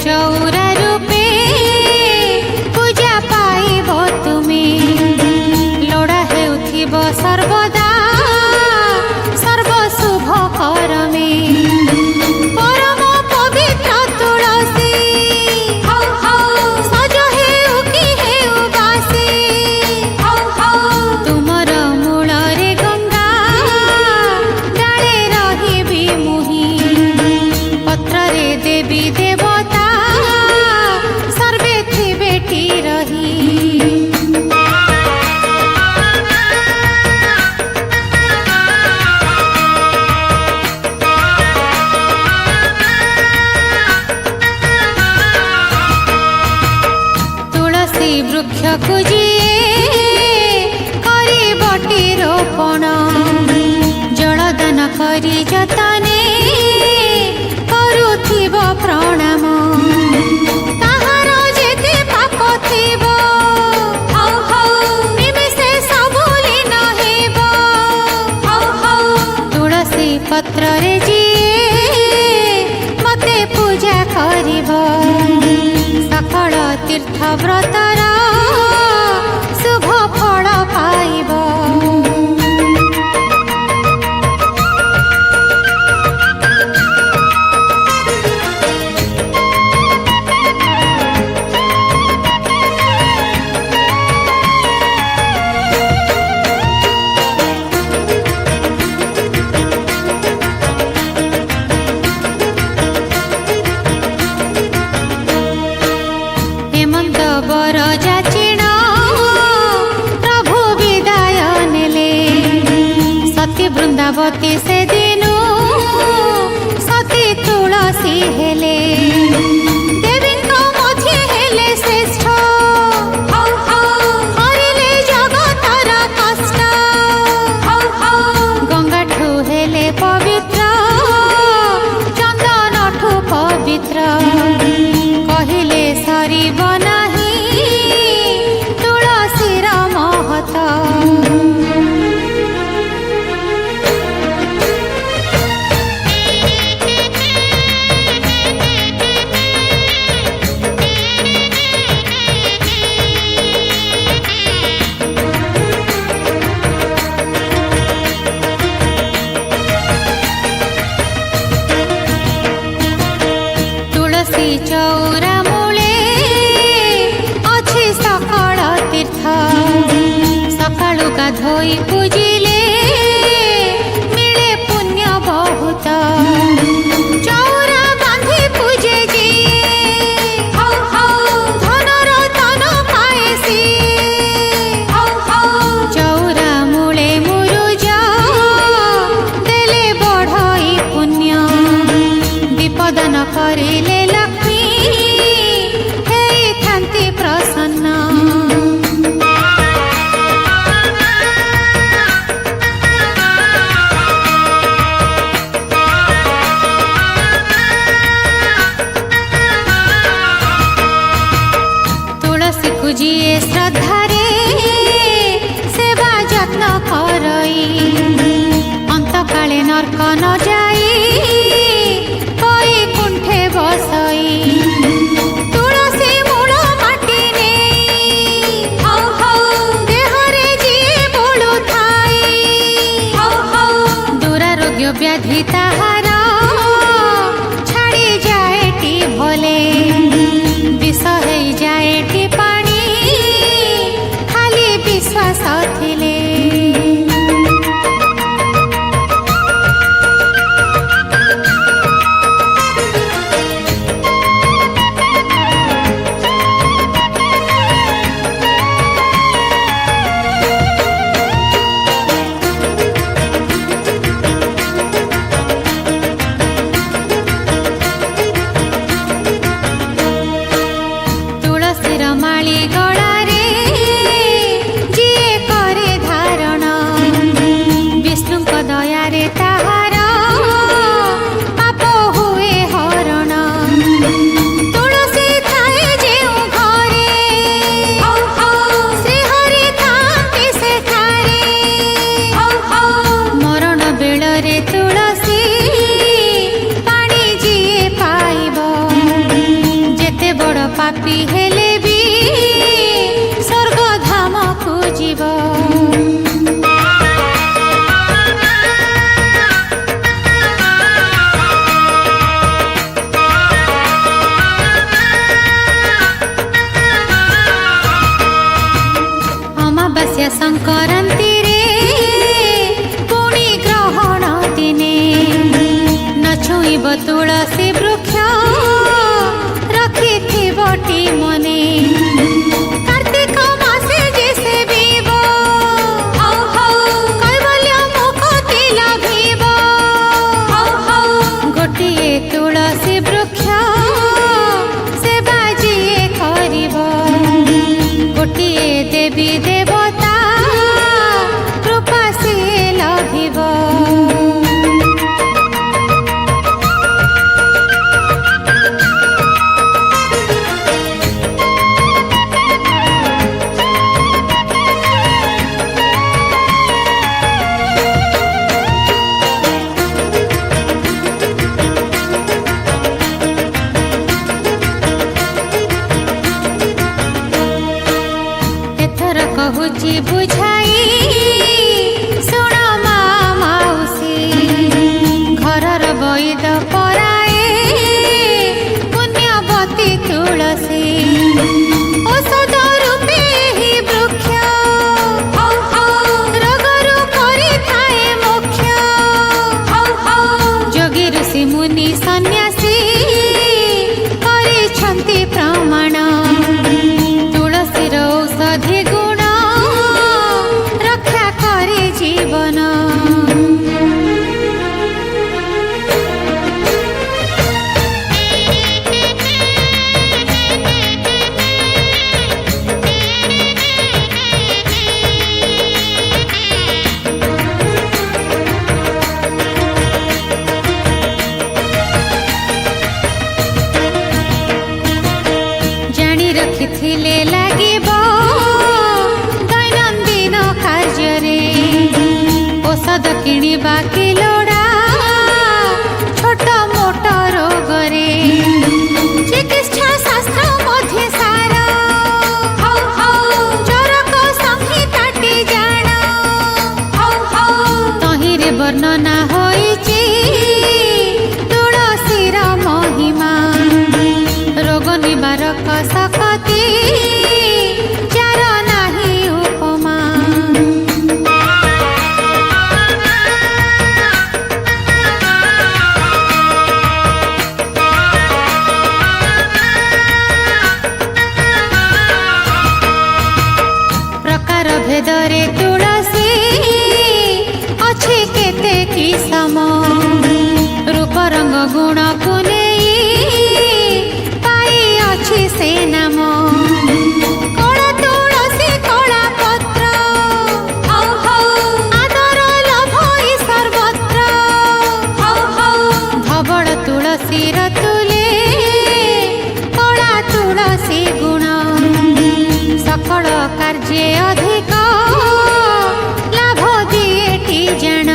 चौरा रूपे पूजा पाइब तुमे लोड़ा हेउथिब सर्वदा सर्व शुभ करमे परम पवित्र तुलसी सज हेउ कि हेउ बासी तुमर मूल रे गंगा डाले रहिबी मुहि पत्र रे देवी देवता सर्वे थिबेटी रही तुलसी वृक्ष कुजिए करी बटी रोपण जलदान करी जतने करुथिब प्रणाम ताहार जेते पाप थिब निमिषे सबु लीन हेब तुलसी पत्र रे जिए मते पूजा करिब सकल तीर्थ व्रतर शुभ फल पाइब हेमंत बर जाचिण प्रभु विदाय नेले सती वृंदावती से दिनु सती तुलसी हेले देवींको मझी हेले श्रेष्ठ हरिले जगतर कष्ट गंगाठू हेले पवित्र चंदनठू पवित्र कहिले सरिब नाही तुलसीर महत तुलसी चौरा मूले अछि सकल तीर्थ सकाळु गाधोई पूजिले मिले पुण्य बहुत चौरा बांधी पूजे जी धनर धन पाए सिए चौरा मूले मुरुज देले बढ़ई पुण्य विपदन करिले लक्ष्मी हेइथान्ति प्रसन्न तुलसी कुजिए श्रद्धारे सेवा जत्न करई अंतकाले नरक न जाई कुंठे बसई तुलसी मूल माटी नेई देहरे जिए बोलु थाई दुरारोग्य व्याधि ताहार छाड़ी जाएटी भले विष हेई जाएटी पानी खाली विश्वास थिले ହାଟରେ ଔଷଧ କିଣିବା କି ଲୋଡ଼ା ଛୋଟ ମୋଟ ରୋଗରେ ଚିକିତ୍ସା ଶାସ୍ତ୍ର ମଧ୍ୟ ସାର ଚରକ ସଂହିତାଟି ଜାଣ ତହିଁରେ ବର୍ଣ୍ଣନା ହୋଇଛି ତୁଳସୀର ମହିମା ରୋଗ ନିବାରକ ଶକ୍ତି ଯାର ନାହିଁ ଉପମା। ପ୍ରକାର ଭେଦରେ ତୁଳସୀ ଅଛି କେତେ କିସମ ରୂପ ରଙ୍ଗ ଗୁଣକୁ ନେଇ ପାଇଅଛି ସେ ନାମ। କଳା ତୁଳସୀ କଳା ପତ୍ର ଆଦର ଲୋଭ ଇ ସର୍ବତ୍ର ଧବଳ ତୁଳସୀର ତୁଲେ କଳା ତୁଳସୀ ଗୁଣ ସକଳ କାର୍ଯ୍ୟ ଅଧିକ ଲାଭ ଦିଏଟି ଜାଣ।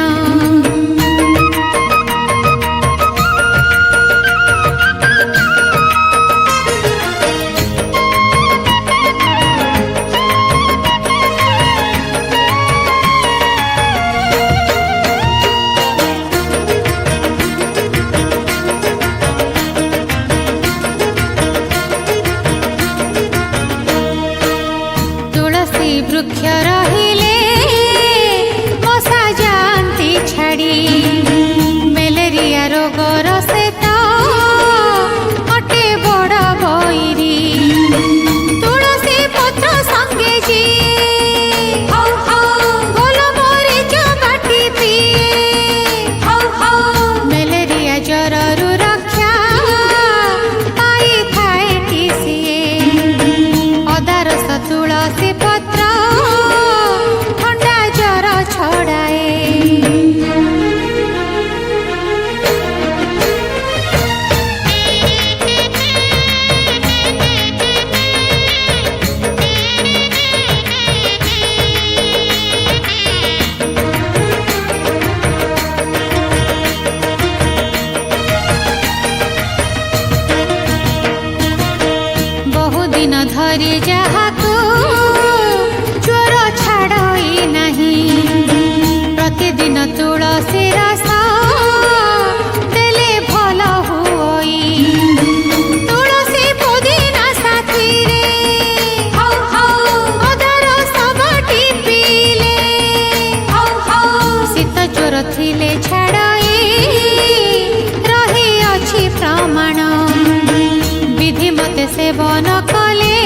ତୁଳସୀ ବୃକ୍ଷ ରହିଲେ ମଶା ଯାଆନ୍ତି ଛାଡ଼ି ମ୍ୟାଲେରିଆ ରୋଗର ସେତ ଅଟେ ବଡ଼ ବୈରୀ। ତୁଳସୀ ପତ୍ର ସଙ୍ଗେ ଯିଏ ଗୋଲମରିଚ ବାଟି ପିଏ ମ୍ୟାଲେରିଆ ଜ୍ୱରରୁ ରକ୍ଷା ପାଇଥାଏ କି ସିଏ। ଅଦା ରସ ତୁଳସୀ ପତ୍ର ଥଣ୍ଡା ଜ୍ୱର ଛଡ଼ାଏ। ବହୁଦିନ ଧରି ଯାହାକୁ ଜ୍ୱର ଛାଡ଼ଇ ନାହିଁ ପ୍ରତିଦିନ ତୁଳସୀ ରସ ଦେଲେ ଭଲ ହୁଅଇ। ତୁଳସୀ ପୁଦିନା ସାଥିରେ ଅଦା ରସ ବାଟି ପିଇଲେ ଶୀତ ଜ୍ୱର ଥିଲେ ଛାଡ଼ଇ ରହିଅଛି ପ୍ରମାଣ। ବିଧି ମତେ ସେବନ କଲେ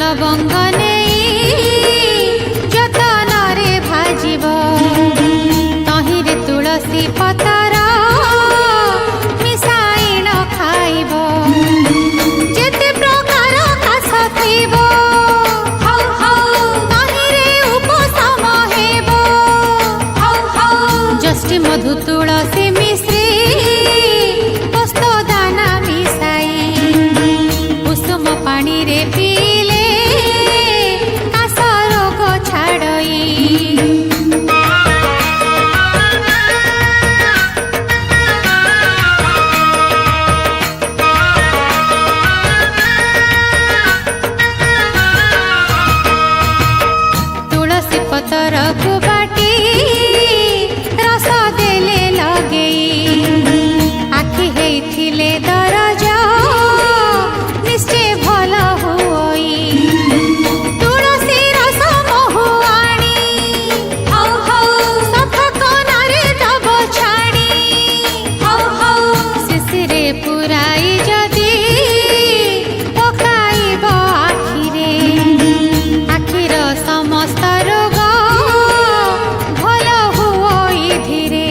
लवंग जतनरे भाजिब तहिरे तुलसी पतर मिसाइण खाइब जेते प्रकार काश थैब तहिरे उपशम हेब जष्टि मधु तुलसी मिश्री पोस्त दाना मिसाई कुसुम पानी रे पीले काश रोग छाड़ई तुलसी पतर को बाटी रस देले लगेई आखि हेइथिले दरज निश्चय भल होई तुलसी रस महु आनी सफा कनारे दब छाड़ी शिशिरे पुराई जदि पकाइब आखिरे आखिर समस्त रोग भल होई धीरे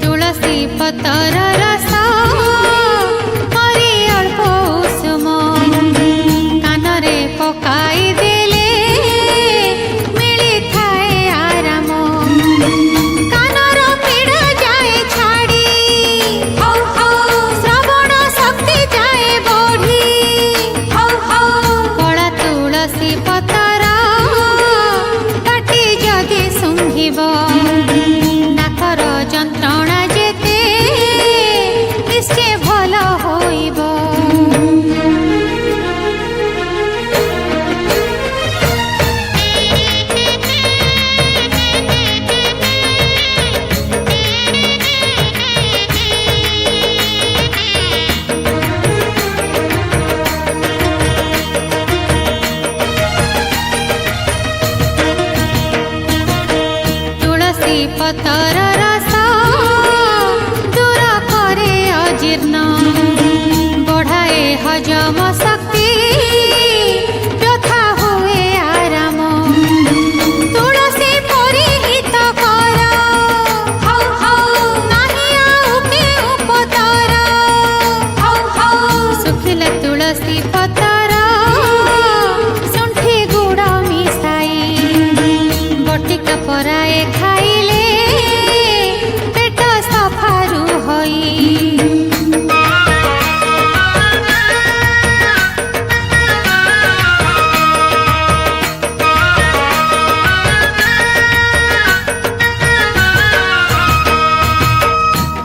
तुलसी पतर रस करे अल्प उषुम कानरे पकाई देले मिली थाए आराम कानर पीड़ा जाए छाड़ी श्रवण शक्ति जाए बढ़ी कला तुलसी पतर काटी जदि शुंघिब नाकर जंत्रणा जेते निश्चय भल होइब तुलसी पतर रस दूर करे अजीर्ण बढ़ाए हजम शक्ति व्यथा हुए आराम तुलसी परिहित कर नाही आउ के उपतर सुखिला तुलसी पतर शुंठी गुड़ मिसाई बटिका पराए खाइले पेट सफारू होई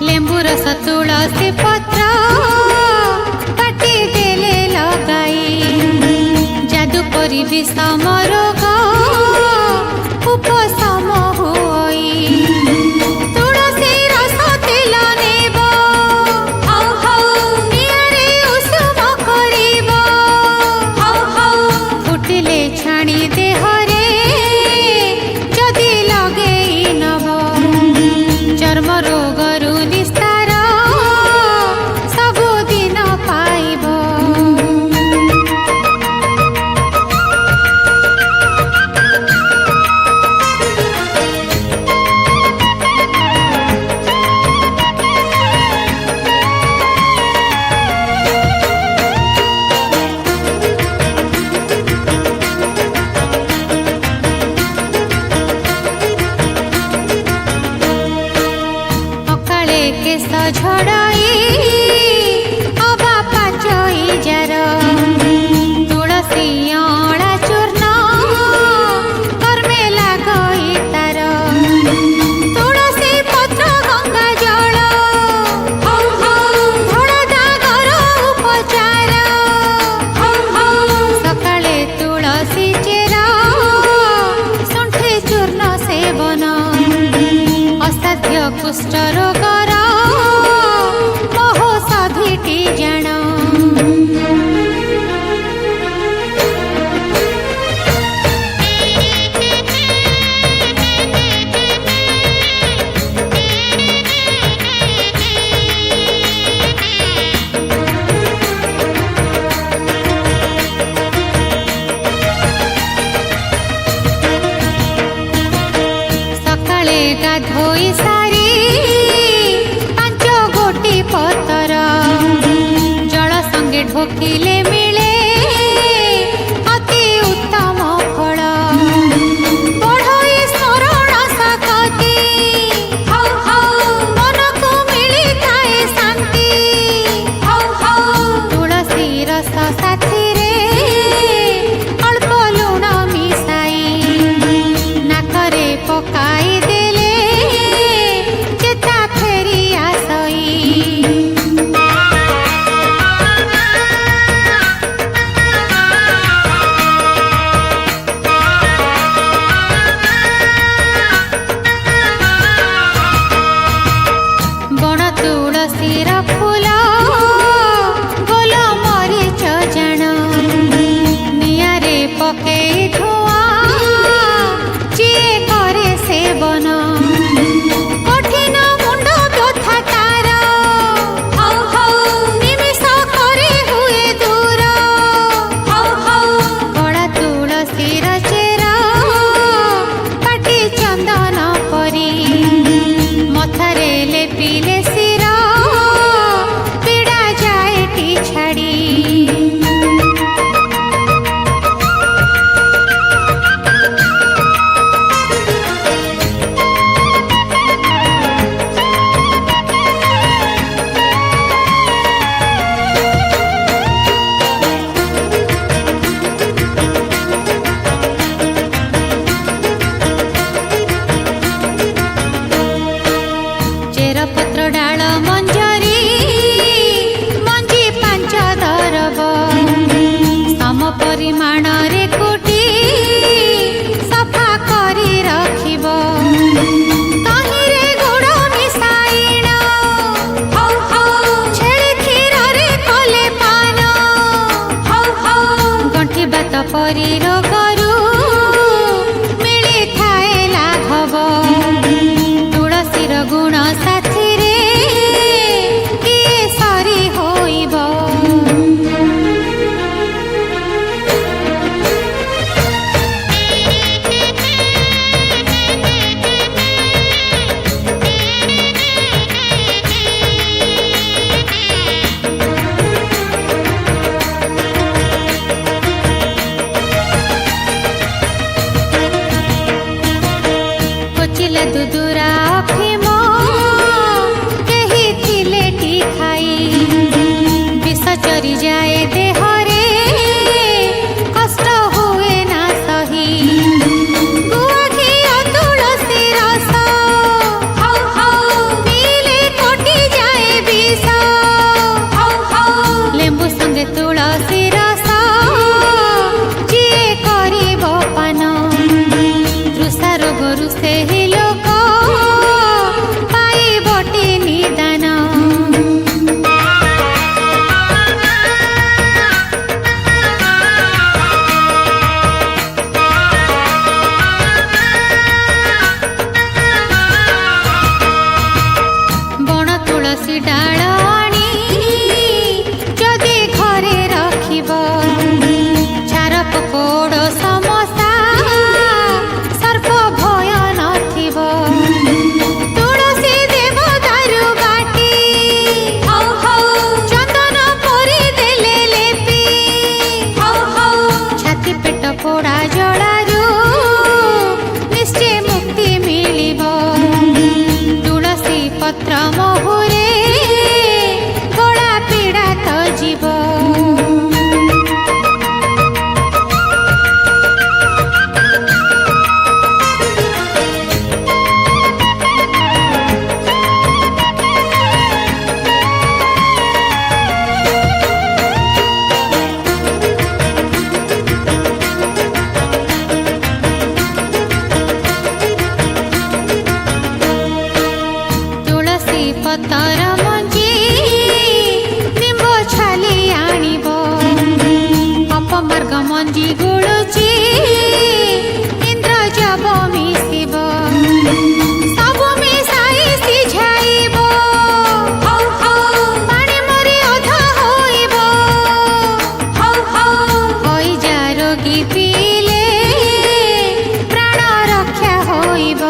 लेंबू रस तुलसी पत्र काटी देले लगाई जादू परी विषम रोग उपशम होई तुलसी रस तेल नेब निआरे उषुम करिब फुटिले छाणी देहरे जदि लगेई नब चर्म रोगरु निस्तार सबुदिन पाइब गाधोई सारी पांच गोटी पतर जल संगे ढोकिले मिले अति उत्तम फल बढ़ई स्मरण सकती मन को मिली थाए शांति तुलसी रस साथी रे अल्प लुण मिसाई नाकरे पकाई देले चेता फेरी आसई बण तुलसीर फूल गोल मरीच जाण नियारे पकेई धुआं जिए करे सेवन कठिन मुंड व्यथा तार निमिष करे हुए दूर गड़ा तुलसीर चेर पाटी चंदन परी मथारे लेपिले सिर पीड़ा जाएटी छाड़ी चेर पत्र डाल मंजरी मंजी पांच दरब सम परिमाण रे कुटी सफा करी रखिब तहिरे गुड़ मिसाइण छेली क्षीर रे कले पान गंठी बात परी रोगरू मिली थाए लाघव तुलसीर गुण साथी रे किए सरी होइब कोचिला दुदुरा अफिम केही थिले टी खाई विष चरी जाए देहरे कष्ट हुए ना सही गुआ घिଅ तुलसी रस पीले कटी जाए विष लेंबू संगे तुलसी रस जिए करिब पान तृषा रोगरू ସେହି ଲୋକ ପାଇବଟି ନିଦାନ ବଣ ତୁଳସୀ ଡାଳ ଆଣି ଯଦି ଘରେ ରଖିବ ଛାର ପୋକଡ଼ ସମସ୍ୟା ସର୍ପ ଭୟ ନଥିବ ତୁଳସୀ ଦେବ ଦାରୁ ବାଟି ଚନ୍ଦନ ପରି ଦେଲେ ଲେପି ଛାତି ପେଟ ପୋଡ଼ା ଜଳାରୁ ନିଶ୍ଚୟ ମୁକ୍ତି ମିଳିବ ତୁଳସୀ ପତ୍ର ମହୁରେ ଗଳା ପୀଡ଼ା ତ ଯିବ तुलसी पतर मंजी निम्ब छाली आनिब अपमार्ग मंजी गुळुची इंद्र जब मिसिब सबु मिसाई सिझाइब पानी मरी अध होइब हइजा रोगी पीले प्राण रक्षा होइब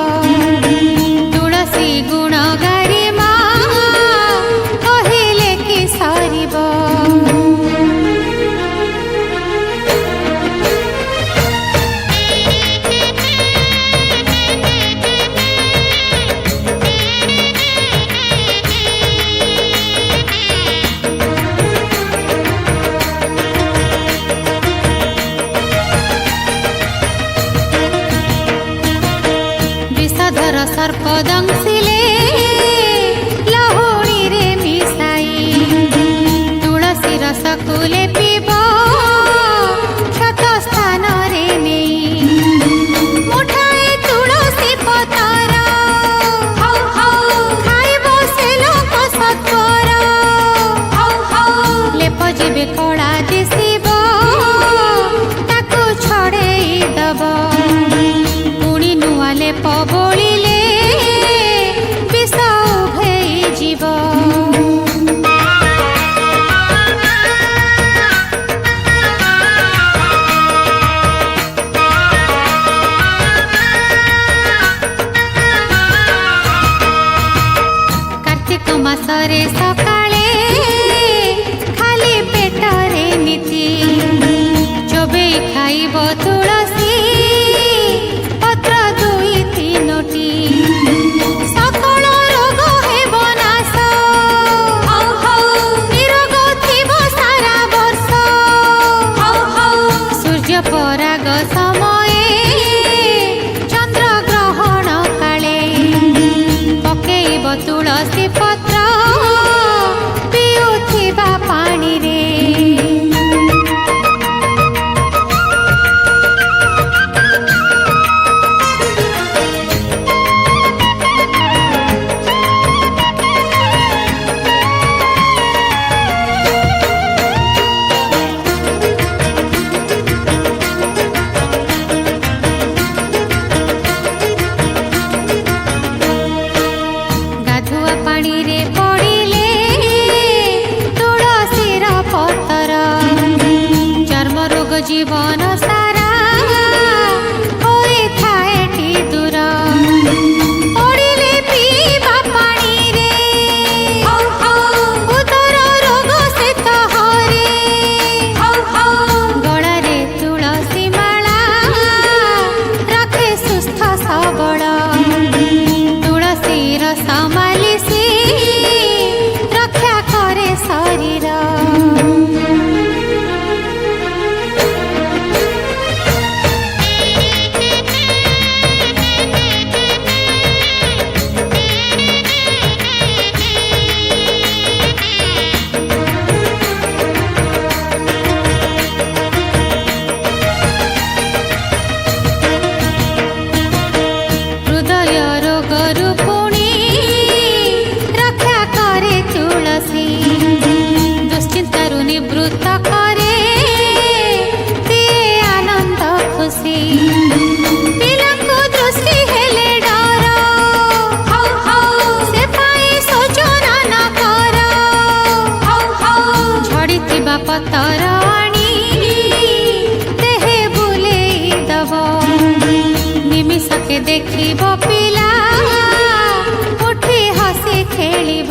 जीवन सारा होइथाए टी दूर पड़िले पीवा पानी रे उदर रोग से हरे गलारे तुलसी माला रखे सुस्थ सबल तुलसी रस मालिसी रक्षा करे शरीर हृदय रोगरु पुणी रक्षा करे तुलसी दुश्चिंतारु निवृत्त करे दिए आनंद खुशी पिलांकु दृष्टि हेले डर से पाई सोचना न कर झड़ीथिबा पतर आनी देहे बुलेई दब निमिषके देखिब पिला उठी हसी खेलिब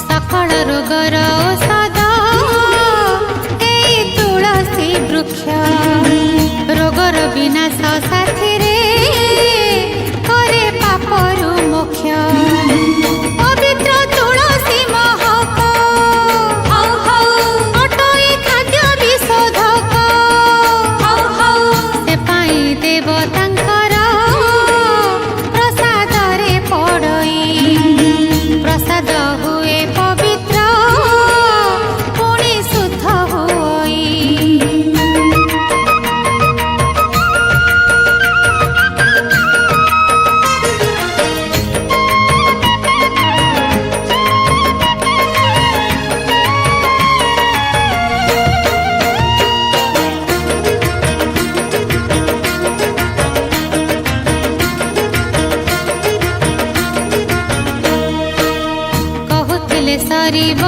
सकल रोगर औषध एई तुलसी वृक्ष रोगर विनाश साथी रे करे पापरु मोक्ष पवित्र तुलसी महक अटई खाद्य विशोधक से पाई देवतांकर प्रसाद रे पड़ई प्रसाद हुए पवित्र पुणी शुद्ध होई कहुथिले सरीब